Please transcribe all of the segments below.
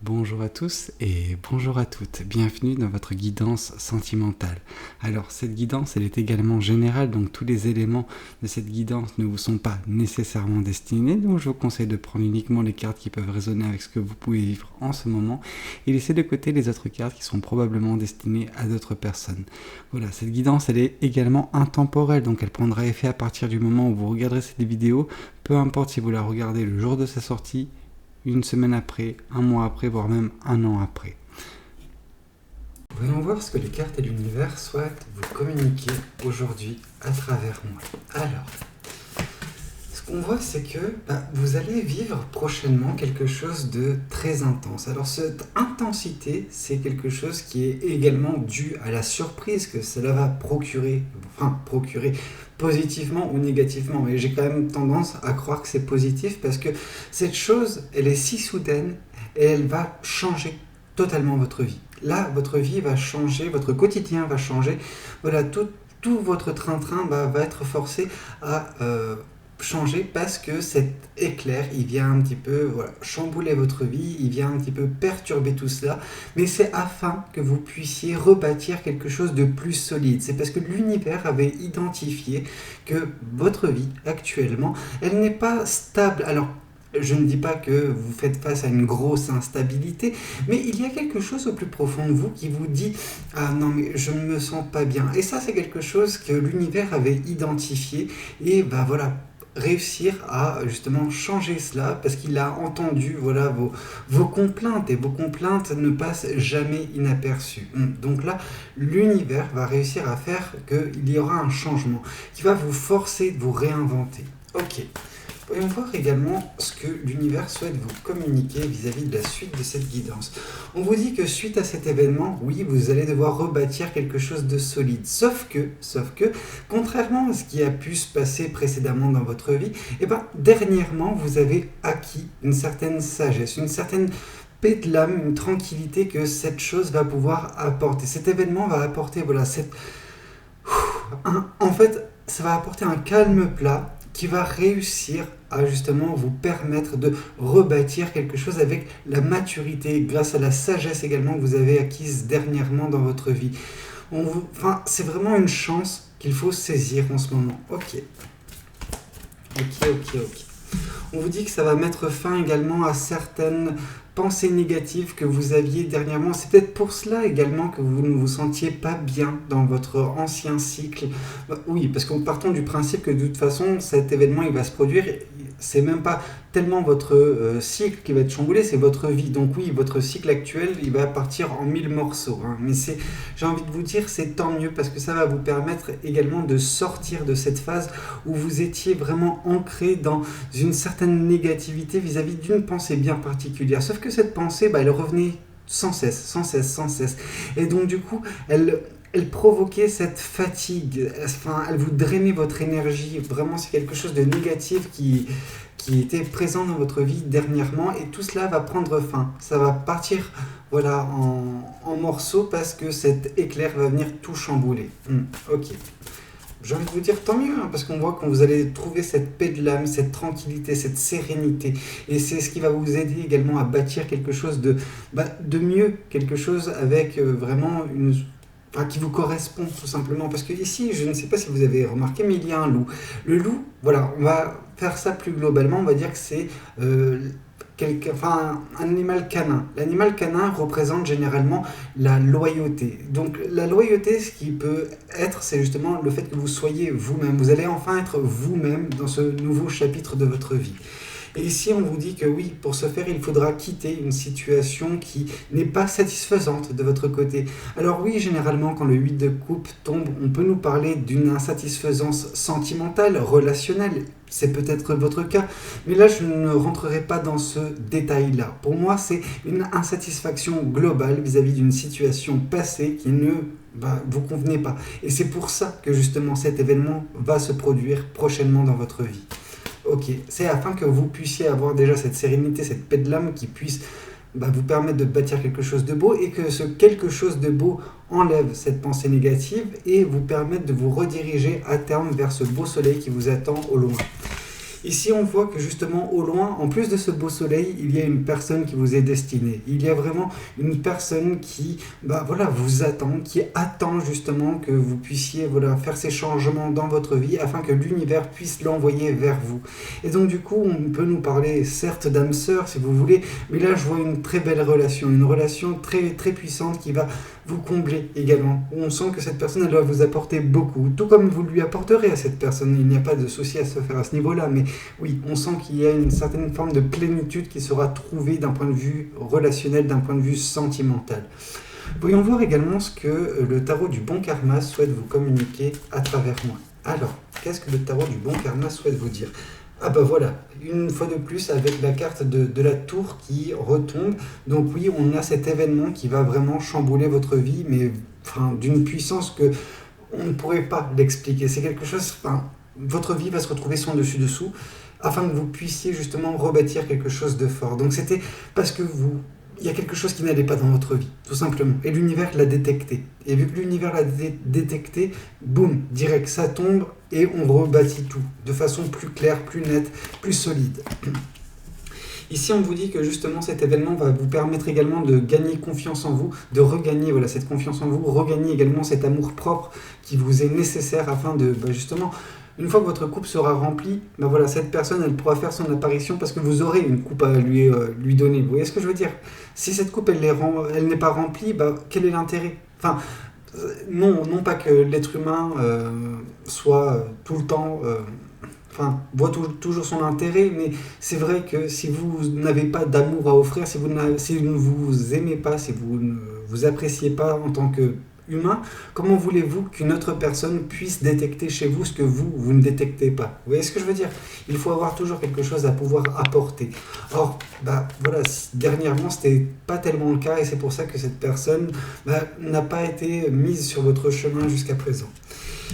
Bonjour à tous et bonjour à toutes, bienvenue dans votre guidance sentimentale. Alors cette guidance elle est également générale, donc tous les éléments de cette guidance ne vous sont pas nécessairement destinés, donc je vous conseille de prendre uniquement les cartes qui peuvent résonner avec ce que vous pouvez vivre en ce moment et laisser de côté les autres cartes qui sont probablement destinées à d'autres personnes. Voilà, cette guidance elle est également intemporelle, donc elle prendra effet à partir du moment où vous regarderez cette vidéo, peu importe si vous la regardez le jour de sa sortie, une semaine après, un mois après, voire même un an après. Voyons voir ce que les cartes et l'univers souhaitent vous communiquer aujourd'hui à travers moi. Alors, ce qu'on voit, c'est que vous allez vivre prochainement quelque chose de très intense. Alors, cette intensité, c'est quelque chose qui est également dû à la surprise que cela va procurer positivement ou négativement. Et j'ai quand même tendance à croire que c'est positif parce que cette chose, elle est si soudaine et elle va changer totalement votre vie. Là, votre vie va changer, votre quotidien va changer. Voilà, tout votre train-train va être forcé à changer parce que cet éclair, il vient un petit peu chambouler votre vie, il vient un petit peu perturber tout cela, mais c'est afin que vous puissiez rebâtir quelque chose de plus solide. C'est parce que l'univers avait identifié que votre vie actuellement, elle n'est pas stable. Alors, je ne dis pas que vous faites face à une grosse instabilité, mais il y a quelque chose au plus profond de vous qui vous dit « Ah non, mais je ne me sens pas bien ». Et ça, c'est quelque chose que l'univers avait identifié et réussir à justement changer cela parce qu'il a entendu vos complaintes et vos complaintes ne passent jamais inaperçues. Donc là, l'univers va réussir à faire qu'il y aura un changement qui va vous forcer de vous réinventer. Ok. Voyons voir également ce que l'univers souhaite vous communiquer vis-à-vis de la suite de cette guidance. On vous dit que suite à cet événement, oui, vous allez devoir rebâtir quelque chose de solide. Sauf que, contrairement à ce qui a pu se passer précédemment dans votre vie, dernièrement, vous avez acquis une certaine sagesse, une certaine paix de l'âme, une tranquillité que cette chose va pouvoir apporter. Cet événement va apporter, en fait, ça va apporter un calme plat qui va réussir à justement vous permettre de rebâtir quelque chose avec la maturité, grâce à la sagesse également que vous avez acquise dernièrement dans votre vie. C'est vraiment une chance qu'il faut saisir en ce moment. Ok. On vous dit que ça va mettre fin également à certaines pensées négatives que vous aviez dernièrement. C'est peut-être pour cela également que vous ne vous sentiez pas bien dans votre ancien cycle. Oui, parce qu'en partant du principe que de toute façon, cet événement il va se produire, c'est même pas tellement votre cycle qui va être chamboulé, c'est votre vie. Donc oui, votre cycle actuel, il va partir en 1000 morceaux. Mais j'ai envie de vous dire, c'est tant mieux parce que ça va vous permettre également de sortir de cette phase où vous étiez vraiment ancré dans une certaine négativité vis-à-vis d'une pensée bien particulière. Sauf que cette pensée, elle revenait sans cesse. Et donc du coup, elle provoquait cette fatigue, elle vous drainait votre énergie. Vraiment, c'est quelque chose de négatif qui était présent dans votre vie dernièrement et tout cela va prendre fin. Ça va partir en morceaux parce que cet éclair va venir tout chambouler. Ok. J'ai envie de vous dire tant mieux, parce qu'on voit que vous allez trouver cette paix de l'âme, cette tranquillité, cette sérénité. Et c'est ce qui va vous aider également à bâtir quelque chose de mieux, quelque chose avec vraiment qui vous correspond tout simplement. Parce que ici, je ne sais pas si vous avez remarqué, mais il y a un loup. Le loup, on va faire ça plus globalement, on va dire que c'est un animal canin. L'animal canin représente généralement la loyauté. Donc la loyauté, ce qui peut être, c'est justement le fait que vous soyez vous-même. Vous allez enfin être vous-même dans ce nouveau chapitre de votre vie. Et ici, on vous dit que oui, pour ce faire, il faudra quitter une situation qui n'est pas satisfaisante de votre côté. Alors oui, généralement, quand le 8 de coupe tombe, on peut nous parler d'une insatisfaisance sentimentale, relationnelle. C'est peut-être votre cas, mais là, je ne rentrerai pas dans ce détail-là. Pour moi, c'est une insatisfaction globale vis-à-vis d'une situation passée qui ne vous convenait pas. Et c'est pour ça que justement cet événement va se produire prochainement dans votre vie. Ok, c'est afin que vous puissiez avoir déjà cette sérénité, cette paix de l'âme qui puisse vous permettre de bâtir quelque chose de beau et que ce quelque chose de beau enlève cette pensée négative et vous permette de vous rediriger à terme vers ce beau soleil qui vous attend au loin. Ici, on voit que justement, au loin, en plus de ce beau soleil, il y a une personne qui vous est destinée. Il y a vraiment une personne qui vous attend, qui attend justement que vous puissiez faire ces changements dans votre vie afin que l'univers puisse l'envoyer vers vous. Et donc, du coup, on peut nous parler, certes, d'âme sœur, si vous voulez, mais là, je vois une très belle relation, une relation très, très puissante qui va vous combler également. On sent que cette personne, elle va vous apporter beaucoup, tout comme vous lui apporterez à cette personne. Il n'y a pas de souci à se faire à ce niveau-là, mais oui, on sent qu'il y a une certaine forme de plénitude qui sera trouvée d'un point de vue relationnel, d'un point de vue sentimental. Voyons voir également ce que le tarot du bon karma souhaite vous communiquer à travers moi. Alors, qu'est-ce que le tarot du bon karma souhaite vous dire ? Ah bah voilà, une fois de plus avec la carte de la tour qui retombe. Donc oui, on a cet événement qui va vraiment chambouler votre vie, mais d'une puissance que on ne pourrait pas l'expliquer. C'est quelque chose, votre vie va se retrouver son dessus-dessous afin que vous puissiez justement rebâtir quelque chose de fort. Donc c'était parce que il y a quelque chose qui n'allait pas dans votre vie, tout simplement. Et l'univers l'a détecté. Et vu que l'univers l'a détecté, boum, direct, ça tombe et on rebâtit tout de façon plus claire, plus nette, plus solide. Ici, on vous dit que justement cet événement va vous permettre également de gagner confiance en vous, de regagner cette confiance en vous, regagner également cet amour propre qui vous est nécessaire afin de justement... Une fois que votre coupe sera remplie, cette personne, elle pourra faire son apparition parce que vous aurez une coupe à lui donner. Vous voyez ce que je veux dire ? Si cette coupe, elle n'est pas remplie, quel est l'intérêt ? Non pas que l'être humain soit tout le temps... voit toujours son intérêt, mais c'est vrai que si vous n'avez pas d'amour à offrir, si vous ne vous aimez pas, si vous ne vous appréciez pas en tant que humain, comment voulez-vous qu'une autre personne puisse détecter chez vous ce que vous ne détectez pas ? Vous voyez ce que je veux dire ? Il faut avoir toujours quelque chose à pouvoir apporter. Or, dernièrement, c'était pas tellement le cas et c'est pour ça que cette personne n'a pas été mise sur votre chemin jusqu'à présent.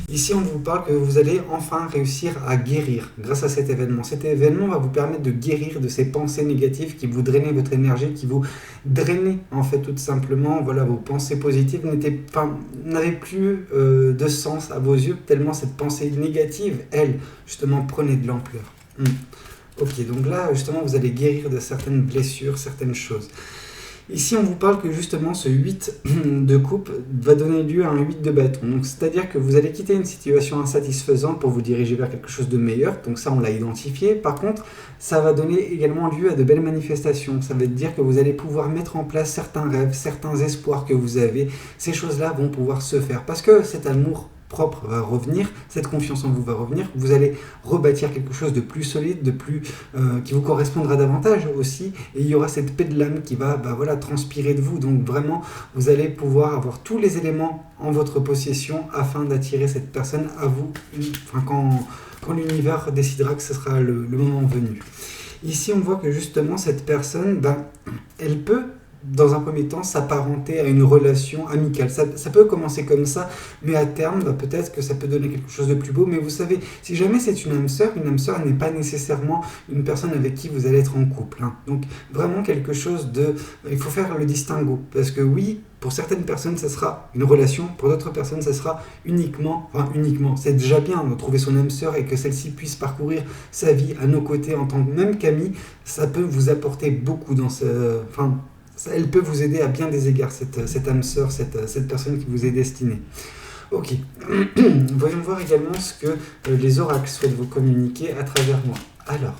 Ici, on vous parle que vous allez enfin réussir à guérir grâce à cet événement. Cet événement va vous permettre de guérir de ces pensées négatives qui vous drainaient votre énergie, qui vous drainaient en fait tout simplement. Vos pensées positives n'avaient plus de sens à vos yeux, tellement cette pensée négative, elle, justement, prenait de l'ampleur. Ok, donc là, justement, vous allez guérir de certaines blessures, certaines choses. Ici, on vous parle que justement ce 8 de coupe va donner lieu à un 8 de bâton. Donc, c'est-à-dire que vous allez quitter une situation insatisfaisante pour vous diriger vers quelque chose de meilleur. Donc ça, on l'a identifié. Par contre, ça va donner également lieu à de belles manifestations. Ça veut dire que vous allez pouvoir mettre en place certains rêves, certains espoirs que vous avez. Ces choses-là vont pouvoir se faire parce que cet amour propre va revenir, cette confiance en vous va revenir, vous allez rebâtir quelque chose de plus solide, de plus qui vous correspondra davantage aussi, et il y aura cette paix de l'âme qui va transpirer de vous. Donc vraiment, vous allez pouvoir avoir tous les éléments en votre possession afin d'attirer cette personne à vous quand l'univers décidera que ce sera le moment venu. Ici, on voit que justement cette personne, elle peut dans un premier temps s'apparenter à une relation amicale. Ça peut commencer comme ça, mais à terme, peut-être que ça peut donner quelque chose de plus beau. Mais vous savez, si jamais c'est une âme sœur n'est pas nécessairement une personne avec qui vous allez être en couple. Donc vraiment quelque chose de... Il faut faire le distinguo. Parce que oui, pour certaines personnes, ça sera une relation. Pour d'autres personnes, ça sera uniquement... C'est déjà bien de trouver son âme sœur et que celle-ci puisse parcourir sa vie à nos côtés en tant que même qu'amie. Ça peut vous apporter beaucoup dans ce... Elle peut vous aider à bien des égards, cette âme sœur, cette personne qui vous est destinée. Ok, voyons voir également ce que les oracles souhaitent vous communiquer à travers moi. Alors,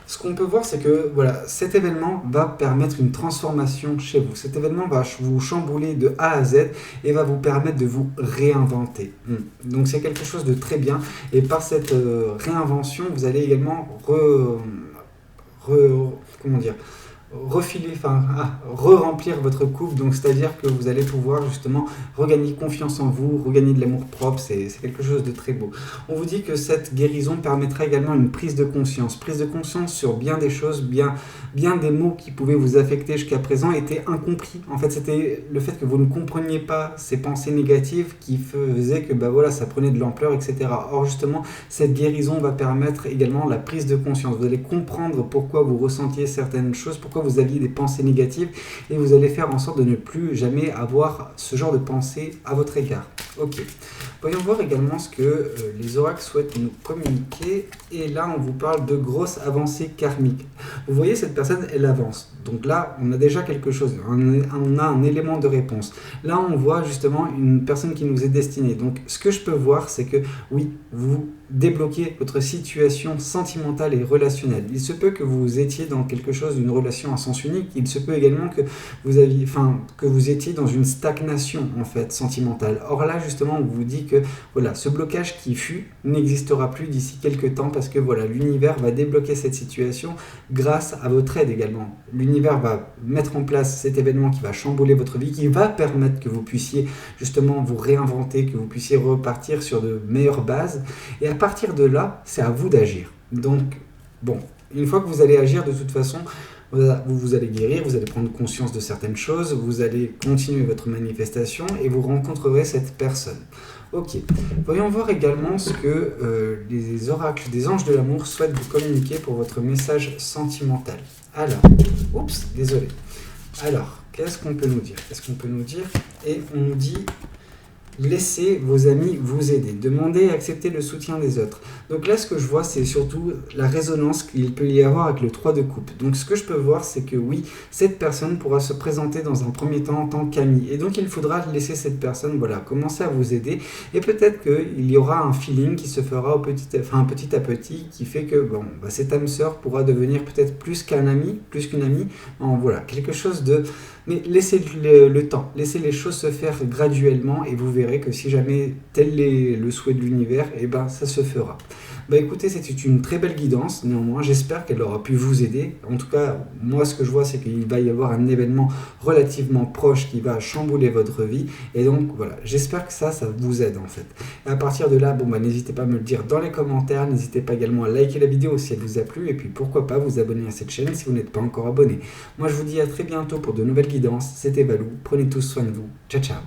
ce qu'on peut voir, c'est que cet événement va permettre une transformation chez vous. Cet événement va vous chambouler de A à Z et va vous permettre de vous réinventer. Donc c'est quelque chose de très bien. Et par cette réinvention, vous allez également re-remplir votre coupe, donc c'est-à-dire que vous allez pouvoir justement regagner confiance en vous, regagner de l'amour propre, c'est quelque chose de très beau. On vous dit que cette guérison permettra également une prise de conscience sur bien des choses, bien des mots qui pouvaient vous affecter jusqu'à présent étaient incompris. En fait, c'était le fait que vous ne compreniez pas ces pensées négatives qui faisaient que ça prenait de l'ampleur, etc. Or justement, cette guérison va permettre également la prise de conscience. Vous allez comprendre pourquoi vous ressentiez certaines choses, pourquoi vous aviez des pensées négatives et vous allez faire en sorte de ne plus jamais avoir ce genre de pensée à votre égard. Ok. Voyons voir également ce que les oracles souhaitent nous communiquer. Et là, on vous parle de grosses avancées karmiques. Vous voyez, cette personne, elle avance. Donc là, on a déjà quelque chose. On a un élément de réponse. Là, on voit justement une personne qui nous est destinée. Donc, ce que je peux voir, c'est que oui, vous débloquez votre situation sentimentale et relationnelle. Il se peut que vous étiez dans quelque chose, d'une relation à sens unique. Il se peut également que vous étiez dans une stagnation en fait sentimentale. Or là, justement, on vous dit que voilà, ce blocage qui fut n'existera plus d'ici quelques temps parce que voilà, l'univers va débloquer cette situation grâce à votre aide également. L'univers va mettre en place cet événement qui va chambouler votre vie, qui va permettre que vous puissiez justement vous réinventer, que vous puissiez repartir sur de meilleures bases. Et à partir de là, c'est à vous d'agir. Donc, bon, une fois que vous allez agir, de toute façon, vous allez guérir, vous allez prendre conscience de certaines choses, vous allez continuer votre manifestation et vous rencontrerez cette personne. Ok, voyons voir également ce que les oracles des anges de l'amour souhaitent vous communiquer pour votre message sentimental. Alors, oups, désolé. Alors, qu'est-ce qu'on peut nous dire? Et on nous dit... Laissez vos amis vous aider. Demandez et acceptez le soutien des autres. Donc là, ce que je vois, c'est surtout la résonance qu'il peut y avoir avec le 3 de coupe. Donc ce que je peux voir, c'est que oui, cette personne pourra se présenter dans un premier temps en tant qu'ami. Et donc il faudra laisser cette personne commencer à vous aider. Et peut-être qu'il y aura un feeling qui se fera petit à petit, qui fait que cette âme sœur pourra devenir peut-être plus qu'une amie. Voilà, quelque chose de... Mais laissez le temps, laissez les choses se faire graduellement et vous verrez que si jamais tel est le souhait de l'univers, ça se fera. Écoutez, c'était une très belle guidance, néanmoins, j'espère qu'elle aura pu vous aider. En tout cas, moi ce que je vois, c'est qu'il va y avoir un événement relativement proche qui va chambouler votre vie. Et donc voilà, j'espère que ça vous aide en fait. Et à partir de là, n'hésitez pas à me le dire dans les commentaires, n'hésitez pas également à liker la vidéo si elle vous a plu. Et puis pourquoi pas vous abonner à cette chaîne si vous n'êtes pas encore abonné. Moi je vous dis à très bientôt pour de nouvelles guidances. C'était Valou, prenez tous soin de vous. Ciao ciao.